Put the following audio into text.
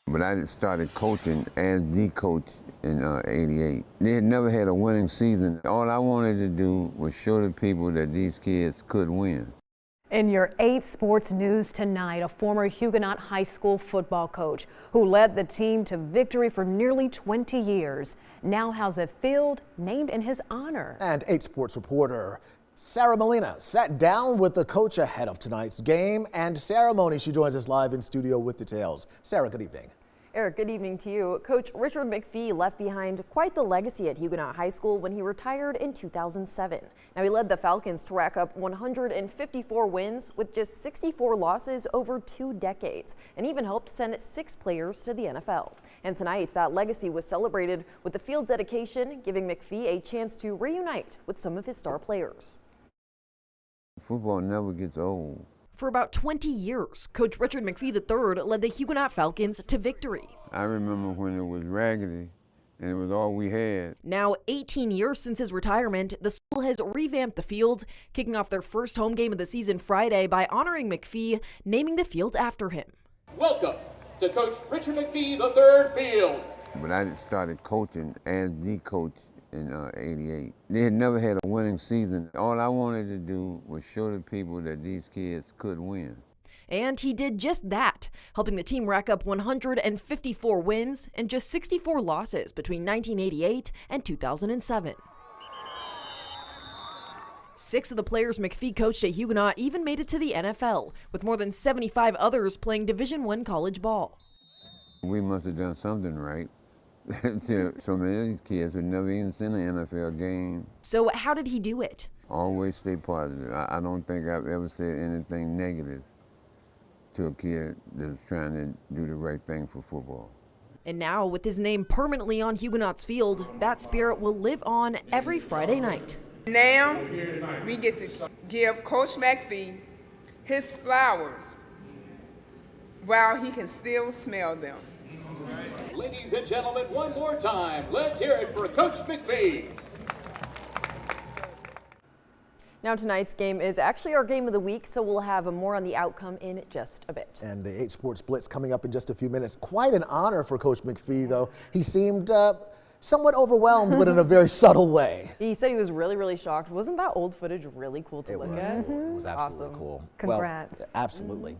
But I started coaching as the coach in '88. They had never had a winning season. All I wanted to do was show the people that these kids could win. In your 8 sports news tonight, a former Huguenot High School football coach who led the team to victory for nearly 20 years now has a field named in his honor. And 8 sports reporter Sarah Molina sat down with the coach ahead of tonight's game and ceremony. She joins us live in studio with details. Sarah, good evening. Eric, good evening to you. Coach Richard McFee left behind quite the legacy at Huguenot High School when he retired in 2007. Now, he led the Falcons to rack up 154 wins with just 64 losses over 2 decades, and even helped send 6 players to the NFL. And tonight, that legacy was celebrated with the field dedication, giving McFee a chance to reunite with some of his star players. Football never gets old. For about 20 years, Coach Richard McFee III led the Huguenot Falcons to victory. I remember when it was raggedy and it was all we had. Now, 18 years since his retirement, the school has revamped the field, kicking off their first home game of the season Friday by honoring McFee, naming the field after him. Welcome to Coach Richard McFee III Field. But I started coaching as the coach in '88. They had never had a winning season. All I wanted to do was show the people that these kids could win. And he did just that, helping the team rack up 154 wins and just 64 losses between 1988 and 2007. 6 of the players McFee coached at Huguenot even made it to the NFL, with more than 75 others playing Division I college ball. We must have done something right. So many of these kids would never even seen an NFL game. So how did he do it? Always stay positive. I don't think I've ever said anything negative to a kid that's trying to do the right thing for football. And now, with his name permanently on Huguenot's field, that spirit will live on every Friday night. Now, we get to give Coach McFee his flowers while he can still smell them. Ladies and gentlemen, one more time, let's hear it for Coach McFee. Now, tonight's game is actually our game of the week, so we'll have more on the outcome in just a bit. And the 8 sports blitz coming up in just a few minutes. Quite an honor for Coach McFee, though. He seemed somewhat overwhelmed, but in a very subtle way. He said he was really shocked. Wasn't that old footage really cool to look at? It was absolutely Awesome. cool. Congrats. Well, absolutely.